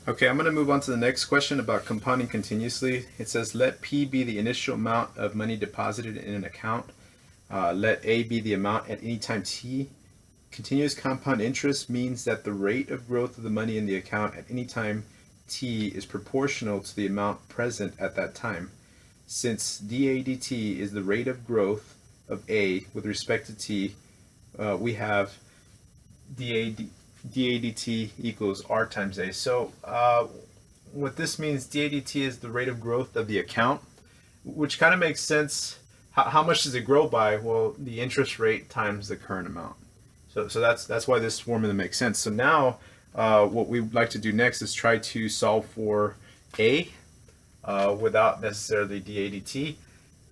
Okay, I'm going to move on to the next question about compounding continuously. It says, let P be the initial amount of money deposited in an account. Let A be the amount at any time T. Continuous compound interest means that the rate of growth of the money in the account at any time T is proportional to the amount present at that time. Since dA dt is the rate of growth of A with respect to T, we have dA dt equals R times A. So what this means, dA dt is the rate of growth of the account, which kind of makes sense. How much does it grow by? Well, the interest rate times the current amount. So that's why this formula makes sense. So now what we'd like to do next is try to solve for A without necessarily dA dt.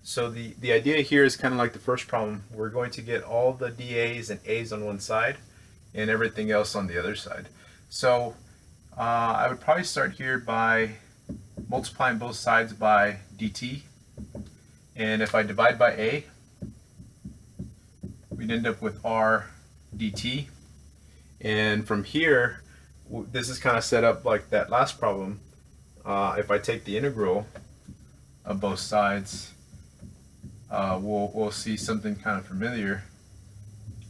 So the idea here is kind of like the first problem. We're going to get all the dA's and A's on one side and everything else on the other side. So I would probably start here by multiplying both sides by dt. And if I divide by A, we'd end up with R dt. And from here, this is kind of set up like that last problem. If I take the integral of both sides, we'll see something kind of familiar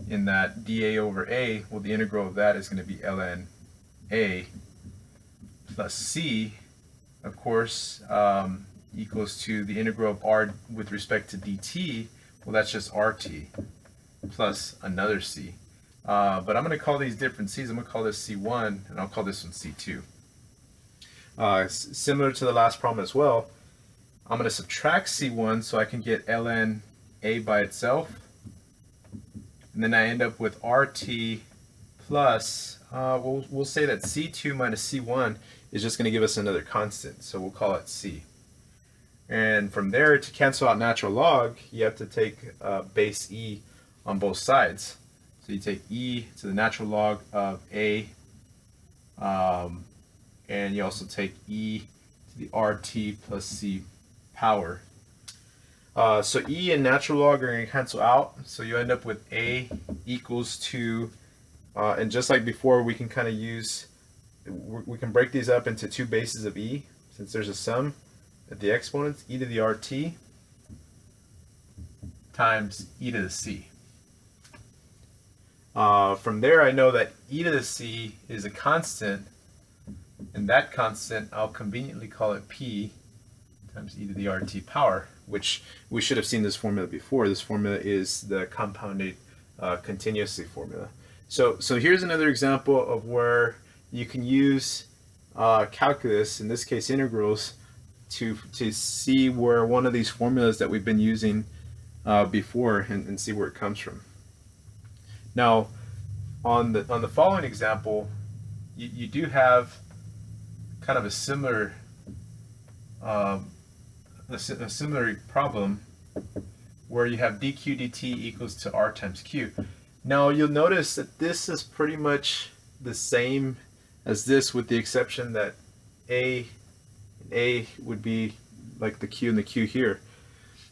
in that dA over A, well, the integral of that is going to be ln A plus C, of course, equals to the integral of R with respect to dt. Well, that's just RT plus another C. But I'm going to call these different C's. I'm going to call this C1, and I'll call this one C2. Similar to the last problem as well, I'm going to subtract C1 so I can get ln A by itself. And then I end up with RT plus, we'll say that C2 minus C1 is just going to give us another constant. So we'll call it C. And from there, to cancel out natural log, you have to take base E on both sides. So you take E to the natural log of A, and you also take E to the RT plus C power. So E and natural log are going to cancel out, so you end up with A equals to, and just like before, we can kind of use, we can break these up into two bases of E, since there's a sum at the exponents, E to the RT times E to the C. From there, I know that E to the C is a constant, and that constant, I'll conveniently call it P times E to the RT power, which we should have seen this formula before. This formula is the compounded continuously formula. So here's another example of where you can use calculus, in this case integrals, to see where one of these formulas that we've been using before and see where it comes from. Now, on the following example, you do have kind of a similar problem where you have dq dt equals to r times q. Now you'll notice that this is pretty much the same as this, with the exception that a would be like the q and the q here.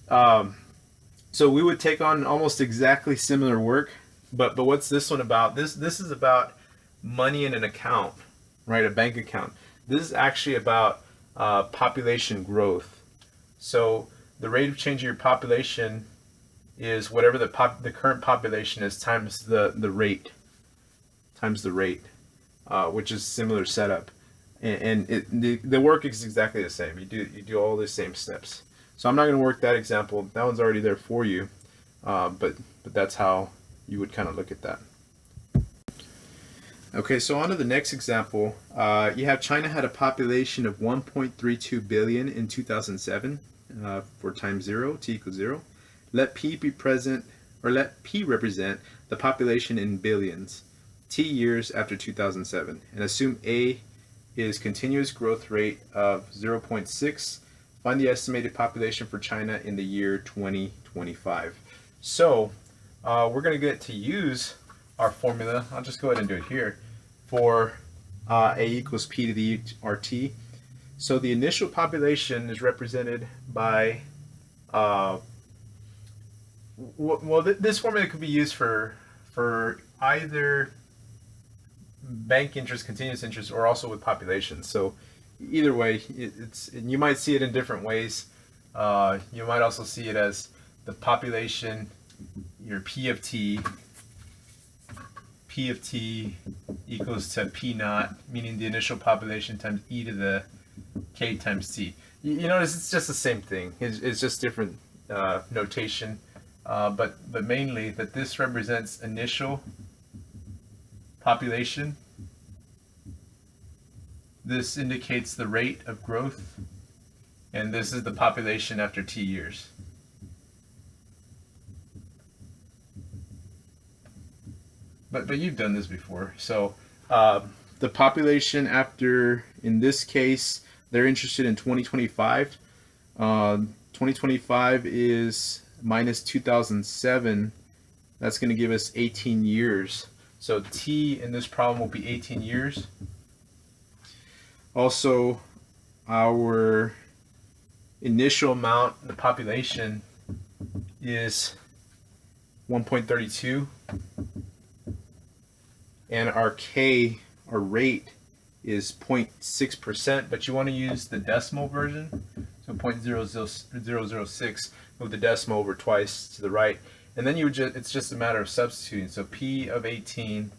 So we would take on almost exactly similar work, but what's this one about? This is about money in an account, right? A bank account. This is actually about population growth. So the rate of change of your population is whatever the current population is times the rate, which is similar setup, and the work is exactly the same. You do all the same steps. So I'm not going to work that example. That one's already there for you, but that's how you would kind of look at that. Okay, so on to the next example. You have China had a population of 1.32 billion in 2007 for time 0, t equals 0. Let P be present, or let P represent the population in billions, t years after 2007, and assume A is continuous growth rate of 0.6. Find the estimated population for China in the year 2025. So we're going to get to use our formula. I'll just go ahead and do it here for A equals P to the RT. So the initial population is represented by, this formula could be used for either bank interest, continuous interest, or also with population. So either way, you might see it in different ways. You might also see it as the population, your P of t equals to P naught, meaning the initial population times e to the k times t. You notice it's just the same thing. It's just different notation, but mainly that this represents initial population. This indicates the rate of growth, and this is the population after t years. But you've done this before. So the population after, in this case, they're interested in 2025. 2025 is minus 2007. That's going to give us 18 years. So t in this problem will be 18 years. Also, our initial amount, the population, is 1.32. And our k, our rate, is 0.6%, but you want to use the decimal version. So 0.006, move the decimal over twice to the right. And then it's just a matter of substituting. So P of 18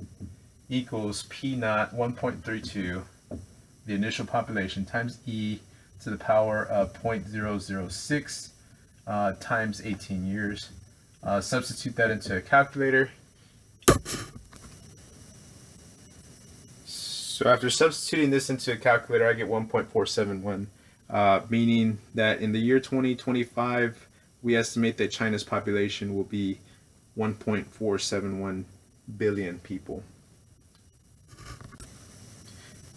equals P naught 1.32, the initial population, times e to the power of 0.006 times 18 years. Substitute that into a calculator. So after substituting this into a calculator, I get 1.471, meaning that in the year 2025, we estimate that China's population will be 1.471 billion people.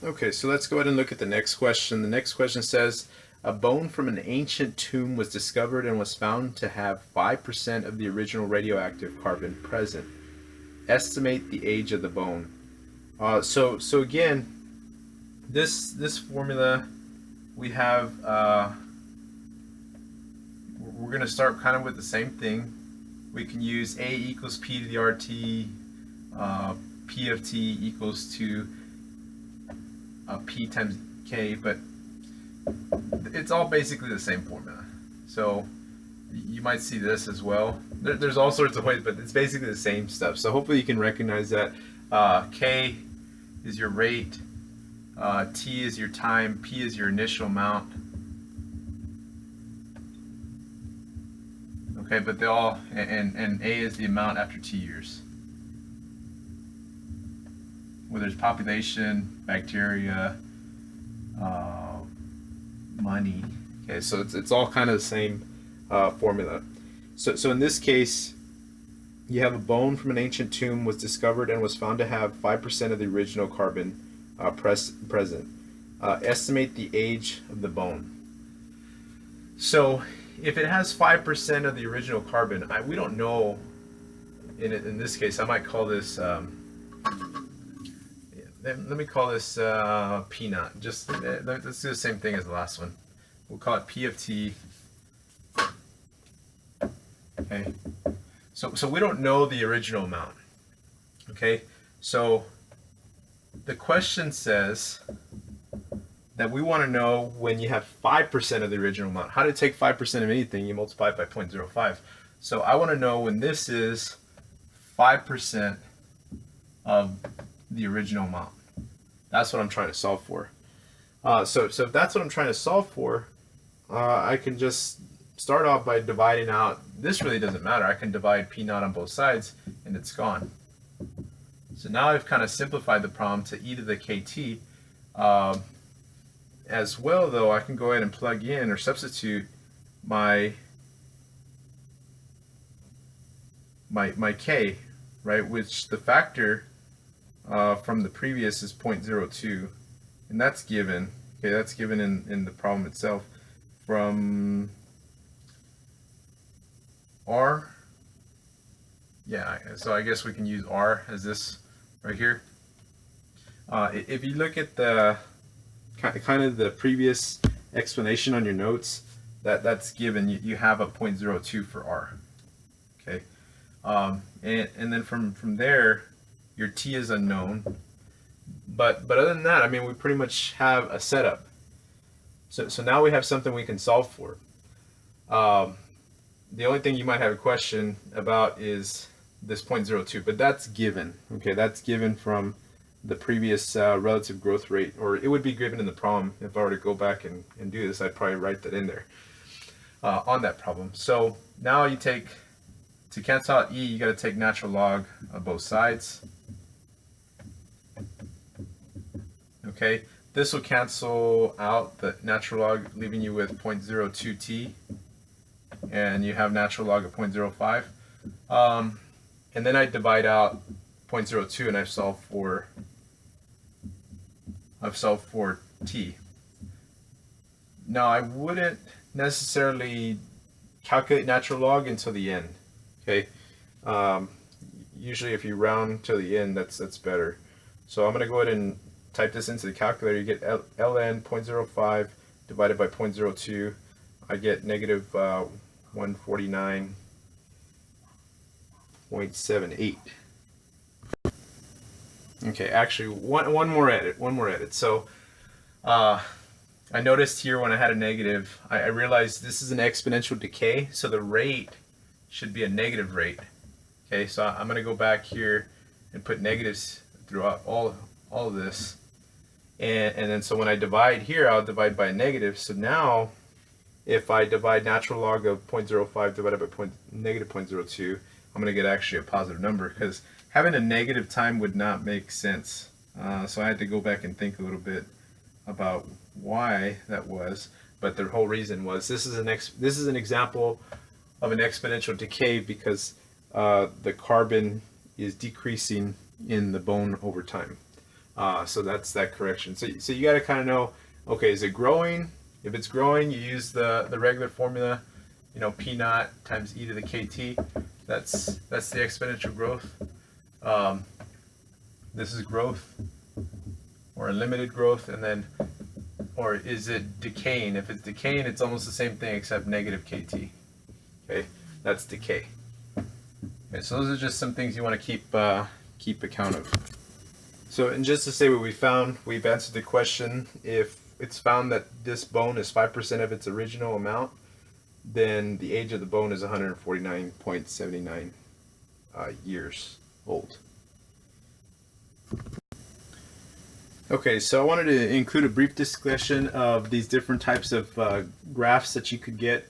Okay, so let's go ahead and look at the next question. The next question says, a bone from an ancient tomb was discovered and was found to have 5% of the original radioactive carbon present. Estimate the age of the bone. So again, this formula, we have, we're going to start kind of with the same thing. We can use A equals P to the RT, P of T equals to P times K, but it's all basically the same formula. So you might see this as well. There's all sorts of ways, but it's basically the same stuff. So hopefully you can recognize that. K is your rate, T is your time, P is your initial amount. Okay, but they all, and A is the amount after T years. Where there's population, bacteria, money. Okay, so it's all kind of the same formula. So in this case, you have a bone from an ancient tomb was discovered and was found to have 5% of the original carbon present. Estimate the age of the bone. So if it has 5% of the original carbon, we don't know. In this case, I might call this. Let me call this P naught. Just let's do the same thing as the last one. We'll call it P of T. Okay. So we don't know the original amount. Okay. So the question says that we want to know when you have 5% of the original amount. How to take 5% of anything? You multiply it by 0.05. So I want to know when this is 5% of the original amount. That's what I'm trying to solve for. So if that's what I'm trying to solve for, I can just start off by dividing out. This really doesn't matter. I can divide P naught on both sides and it's gone. So now I've kind of simplified the problem to e to the kt. As well, though, I can go ahead and plug in or substitute my k, right, which the factor from the previous is 0.02, and that's given. Okay, that's given in the problem itself from R. Yeah, so I guess we can use R as this right here. If you look at the kind of the previous explanation on your notes, that's given. You have a 0.02 for R. Okay, and then from there, your T is unknown, But other than that, I mean, we pretty much have a setup. So now we have something we can solve for. Um, the only thing you might have a question about is this 0.02, but that's given. Okay, that's given from the previous relative growth rate, or it would be given in the problem. If I were to go back and do this, I'd probably write that in there on that problem. So now you take, to cancel out e, you got to take natural log of both sides. Okay, this will cancel out the natural log, leaving you with 0.02t, and you have natural log of 0.05. And then I divide out 0.02 and I've solved for t. Now I wouldn't necessarily calculate natural log until the end. Okay, usually if you round to the end, that's better. So I'm going to go ahead and type this into the calculator. You get ln 0.05 divided by 0.02. I get negative 149.78. Okay, actually one more edit. So I noticed here when I had a negative, I realized this is an exponential decay, so the rate should be a negative rate. Okay, so I'm going to go back here and put negatives throughout all of this. And then so when I divide here, I'll divide by a negative. So now if I divide natural log of 0.05 divided by negative 0.02, I'm going to get actually a positive number, because having a negative time would not make sense. So I had to go back and think a little bit about why that was. But the whole reason was this is an example of an exponential decay, because the carbon is decreasing in the bone over time. So that's that correction. So you got to kind of know, okay, is it growing? If it's growing, you use the regular formula, you know, P naught times e to the kt. That's the exponential growth. This is growth, or a limited growth, and then, or is it decaying? If it's decaying, it's almost the same thing except negative kt. Okay, that's decay. Okay, so those are just some things you want to keep account of. So, and just to say what we found, we've answered the question. If it's found that this bone is 5% of its original amount, then the age of the bone is 149.79 years old. Okay, so I wanted to include a brief discussion of these different types of graphs that you could get.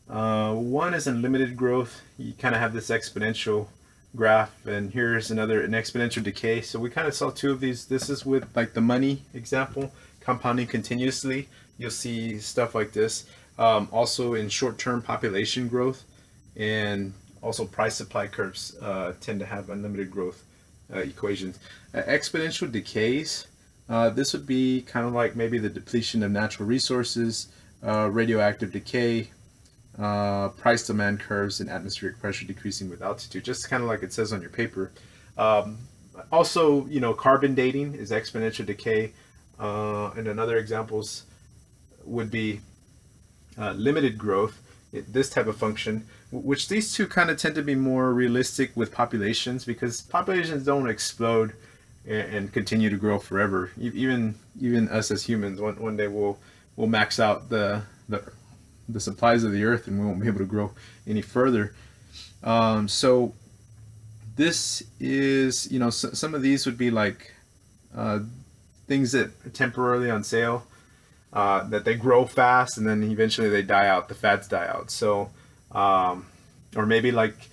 One is unlimited growth. You kind of have this exponential graph, and here's an exponential decay. So we kind of saw two of these. This is with like the money example, compounding continuously. You'll see stuff like this. Also in short-term population growth, and also price supply curves tend to have unlimited growth equations. Exponential decays, this would be kind of like maybe the depletion of natural resources, radioactive decay, price demand curves, and atmospheric pressure decreasing with altitude, just kind of like it says on your paper. Also, you know, carbon dating is exponential decay, and another examples would be limited growth, this type of function, which these two kind of tend to be more realistic with populations, because populations don't explode and continue to grow forever. Even us as humans, one day we'll max out the supplies of the earth, and we won't be able to grow any further. So this is, you know, some of these would be like things that are temporarily on sale, that they grow fast and then eventually they die out, the fads die out. So or maybe like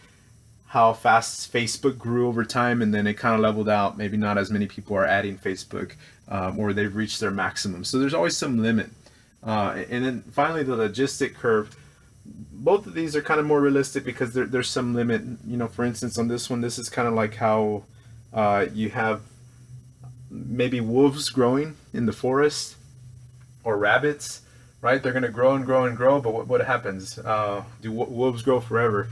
how fast Facebook grew over time and then it kind of leveled out. Maybe not as many people are adding Facebook, or they've reached their maximum. So there's always some limit. And then finally the logistic curve. Both of these are kind of more realistic because there's some limit. You know, for instance, on this one, this is kind of like how you have maybe wolves growing in the forest, or rabbits, right? They're going to grow and grow and grow, but what happens? Do wolves grow forever?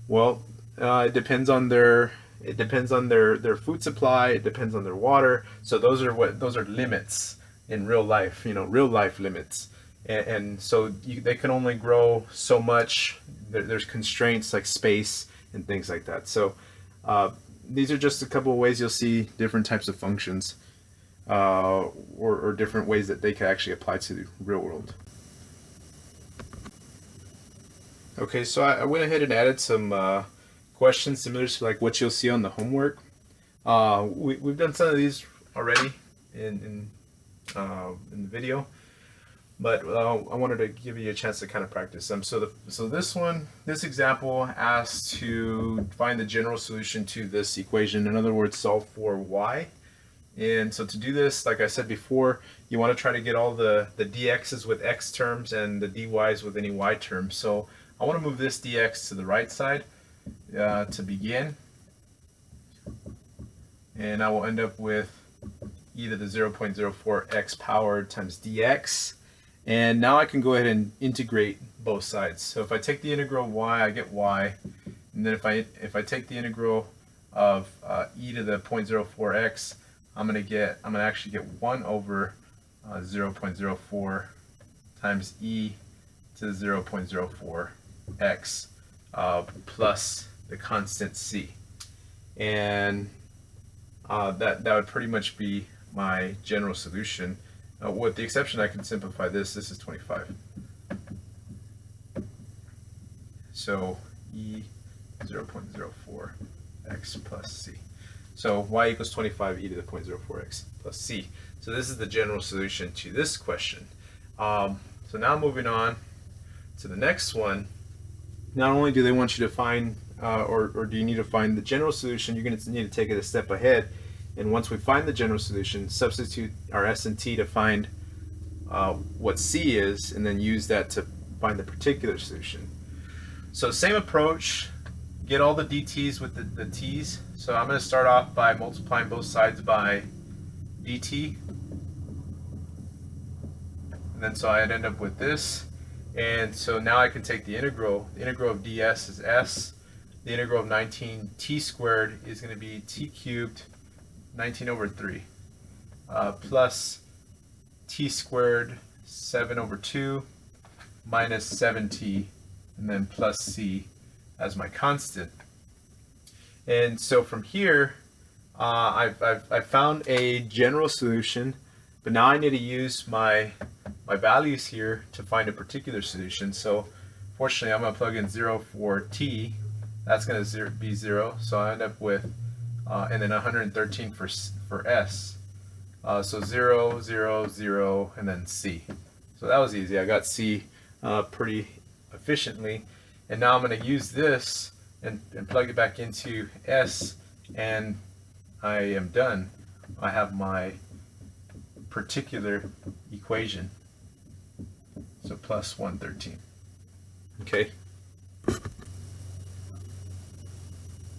Well, it depends on their food supply. It depends on their water. So those are limits in real life. You know, real life limits. And so they can only grow so much. There's constraints like space and things like that. So these are just a couple of ways you'll see different types of functions. or different ways that they could actually apply to the real world. Okay, so I went ahead and added some questions similar to like what you'll see on the homework. We've done some of these already in the video, but I wanted to give you a chance to kind of practice them. So this example asks to find the general solution to this equation. In other words, solve for y. And so to do this, like I said before, you want to try to get all the dx's with x terms and the dy's with any y terms. So I want to move this dx to the right side to begin, and I will end up with e to the 0.04 x powered times dx. And now I can go ahead and integrate both sides. So if I take the integral of y, I get y, and then if I take the integral of e to the 0.04 x, I'm gonna actually get 1 over 0.04 times e to the 0.04 x plus the constant c, and that would pretty much be my general solution. With the exception, I can simplify this. This is 25. So e 0.04 x plus c. So y equals 25 e to the 0.04 x plus c. So this is the general solution to this question. So now moving on to the next one. Not only do they want you to find, or do you need to find the general solution, you're going to need to take it a step ahead. And once we find the general solution, substitute our s and t to find what c is, and then use that to find the particular solution. So same approach, get all the dt's with the t's. So I'm going to start off by multiplying both sides by dt. And then so I'd end up with this. And so now I can take the integral. The integral of ds is s. The integral of 19t squared is going to be t cubed 19 over 3 plus t squared 7 over 2 minus 7t, and then plus c as my constant. And so from here, I've found a general solution, but now I need to use my values here to find a particular solution. So fortunately, I'm going to plug in 0 for t. That's going to be 0. So I end up with, and then 113 for s. So 0, 0, 0, and then c. So that was easy. I got c pretty efficiently. And now I'm going to use this and plug it back into s, and I am done. I have my particular equation. So plus 113. Okay.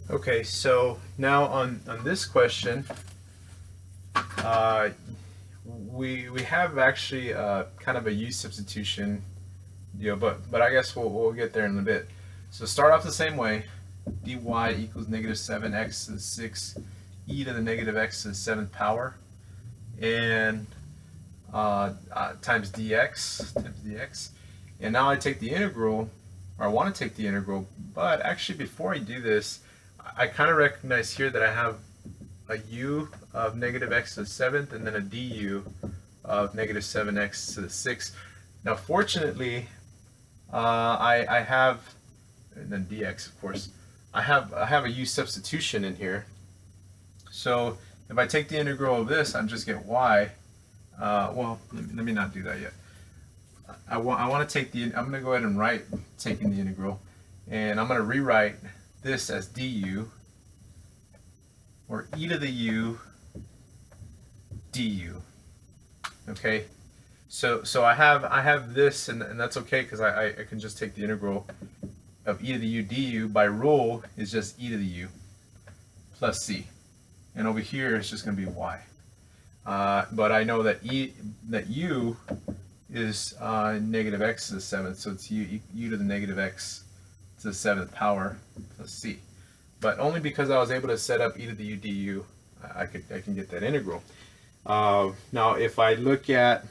Okay, so now on this question, we have actually kind of a u substitution deal, but I guess we'll get there in a bit. So start off the same way. dy equals negative 7x to the 6 e to the negative x to the 7th power, and times dx. And now I take the integral, or I want to take the integral, but actually before I do this, I kind of recognize here that I have a u of negative x to the 7th and then a du of negative 7x to the 6th. Now fortunately, I have, and then dx of course, I have a u substitution in here. So if I take the integral of this, I just get y. Well, let me not do that yet. I want to take the, I'm going to go ahead and write taking the integral, and I'm going to rewrite this as du, or e to the u du. Okay, so I have this, and that's okay because I can just take the integral of e to the u du. By rule is just e to the u plus c, and over here it's just going to be y. But I know that u is negative x to the 7th, so it's u to the negative x to the 7th power plus c. But only because I was able to set up e to the u du, I can get that integral. Now, if I look at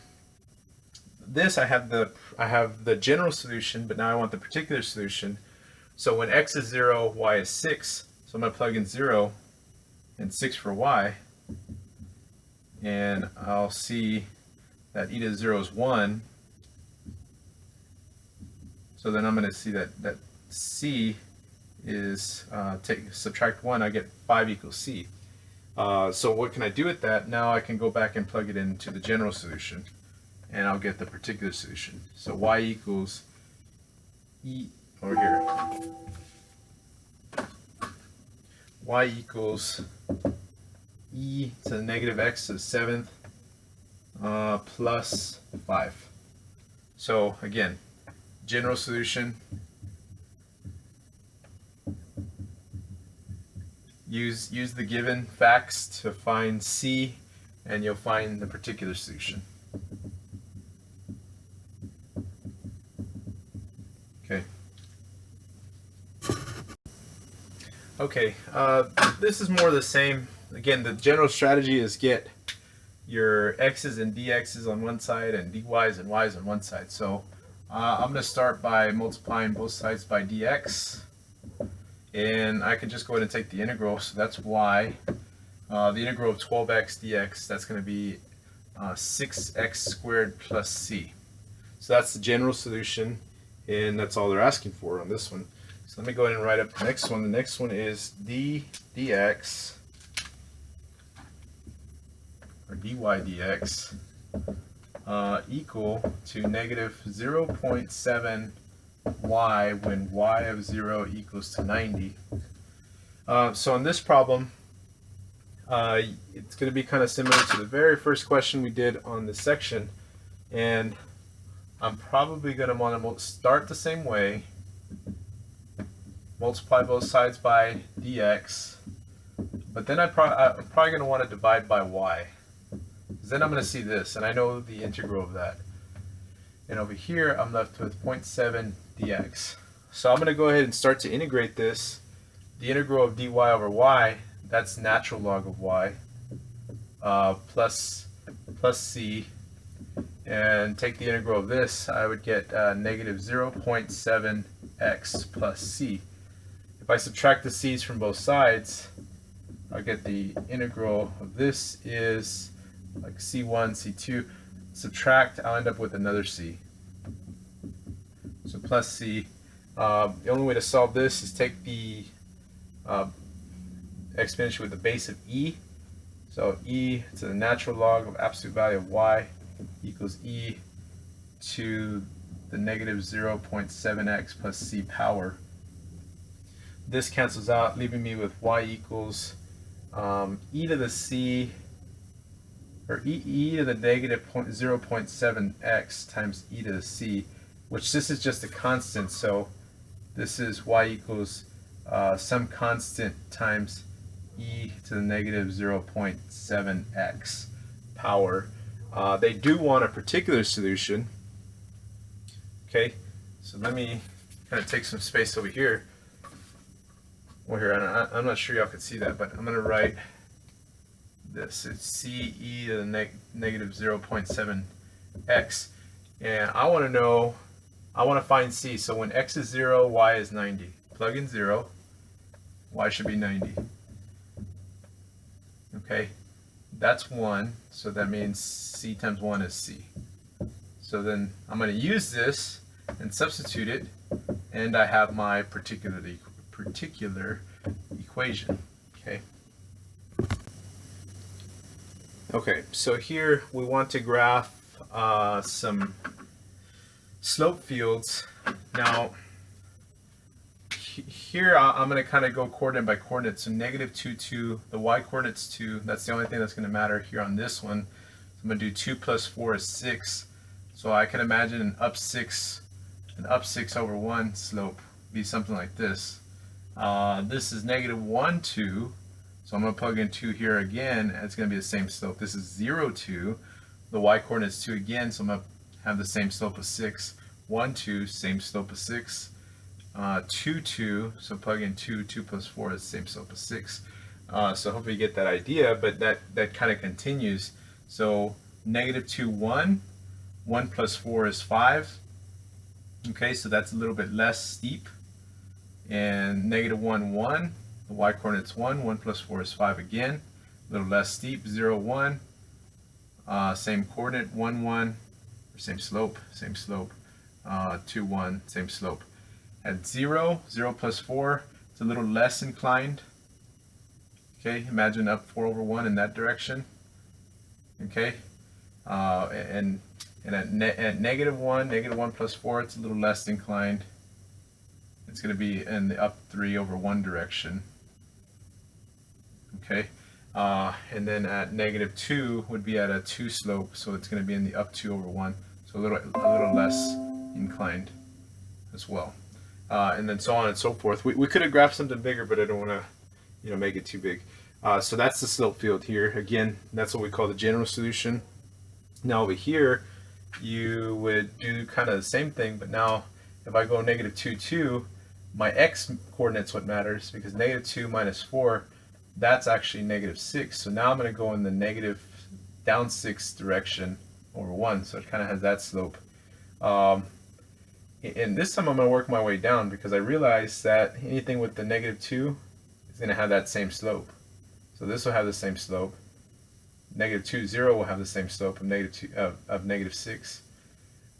this, I have the general solution, but now I want the particular solution. So when x is 0, y is 6. So I'm going to plug in 0 and 6 for y. and I'll see that e to the 0 is 1. So then I'm going to see that c is, subtract 1, I get 5 equals c. So what can I do with that? Now I can go back and plug it into the general solution, and I'll get the particular solution. So y equals e, over here, y equals e to the negative x to the 7th plus 5. So again, general solution, use the given facts to find c, and you'll find the particular solution. Okay, this is more the same. Again, the general strategy is get your x's and dx's on one side and dy's and y's on one side. So I'm going to start by multiplying both sides by dx, and I can just go ahead and take the integral. So that's y. The integral of 12x dx, that's going to be 6x squared plus c. So that's the general solution, and that's all they're asking for on this one. So let me go ahead and write up the next one. The next one is dx, or dy dx, equal to negative 0.7 y when y of 0 equals to 90. So in this problem, it's going to be kind of similar to the very first question we did on this section, and I'm probably going to want to start the same way. Multiply both sides by dx, but then I'm probably going to want to divide by y, because then I'm going to see this, and I know the integral of that. And over here, I'm left with 0.7 dx. So I'm going to go ahead and start to integrate this. The integral of dy over y, that's natural log of y, plus c, and take the integral of this, I would get negative 0.7x plus c. If I subtract the c's from both sides, I'll get the integral of this is like c1, c2. Subtract, I'll end up with another c. So plus c. The only way to solve this is take the exponential with the base of e. So e to the natural log of absolute value of y equals e to the negative 0.7x plus c power. This cancels out, leaving me with y equals e to the c, or e to the negative 0.7x times e to the c, which this is just a constant, so this is y equals some constant times e to the negative 0.7x power. They do want a particular solution. Okay, so let me kind of take some space over here. Well, here, I'm not sure y'all can see that, but I'm going to write this. It's c e to the negative 0.7x. And I want to find c. So when x is 0, y is 90. Plug in 0, y should be 90. Okay, that's 1, so that means c times 1 is c. So then I'm going to use this and substitute it, and I have my particular equation. Okay, so here we want to graph some slope fields. Now here I'm going to kind of go coordinate by coordinate. So negative 2, 2, the y coordinate's 2. That's the only thing that's going to matter here on this one. So I'm going to do 2 plus 4 is 6. So I can imagine an up 6 over 1 slope be something like this. This is negative 1, 2. So I'm going to plug in 2 here again, and it's going to be the same slope. This is 0, 2. The y coordinate is 2 again, so I'm going to have the same slope of 6. 1, 2, same slope of 6. 2, 2, so plug in 2, 2 plus 4 is the same slope of 6. So hopefully you get that idea, but that kind of continues. So negative 2, 1. 1 plus 4 is 5. Okay, so that's a little bit less steep. And negative 1, 1. The y coordinate's 1. 1 plus 4 is 5 again. A little less steep. 0, 1. same coordinate, 1, 1, same slope, 2, 1, same slope. At 0, 0 plus 4, it's a little less inclined. Okay, imagine up 4 over 1 in that direction. Okay, and at negative 1, negative 1 plus 4, it's a little less inclined. It's going to be in the up 3 over 1 direction. Okay, and then at negative 2 would be at a 2 slope, so it's going to be in the up 2 over 1, so a little less inclined as well. And then so on and so forth. We could have graphed something bigger, but I don't want to make it too big. So that's the slope field here. Again, that's what we call the general solution. Now over here, you would do kind of the same thing, but now if I go negative 2, 2, my x coordinate's what matters, because negative 2 minus 4, that's actually negative 6. So now I'm going to go in the negative down 6 direction over 1. So it kind of has that slope. And this time I'm going to work my way down, because I realize that anything with the negative 2 is going to have that same slope. So this will have the same slope. Negative 2, 0 will have the same slope of negative 6.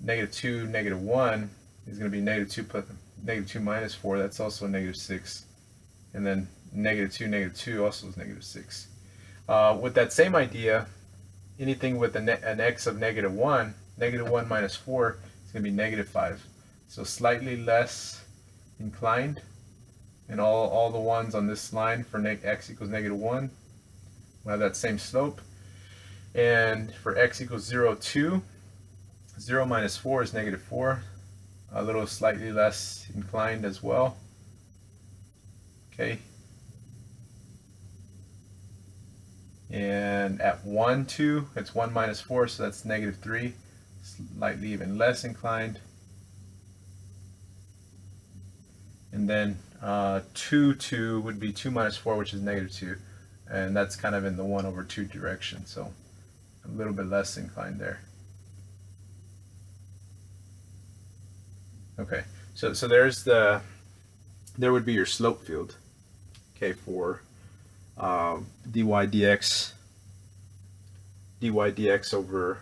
Negative 2, negative 1 is going to be negative 2 minus 4. That's also negative 6. And then negative 2 also is negative 6. With that same idea, anything with an x of negative 1 minus 4 is going to be negative 5. So slightly less inclined. And all the ones on this line for x equals negative 1 will have that same slope. And for x equals 0, 2, 0 minus 4 is negative 4. A little slightly less inclined as well. Okay. And at 1, 2, it's 1 minus 4, so that's negative 3. Slightly even less inclined. And then 2, 2 would be 2 minus 4, which is negative 2. And that's kind of in the 1 over 2 direction, so a little bit less inclined there. Okay, so there would be your slope field, okay, for dy dx over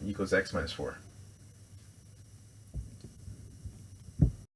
equals x minus 4.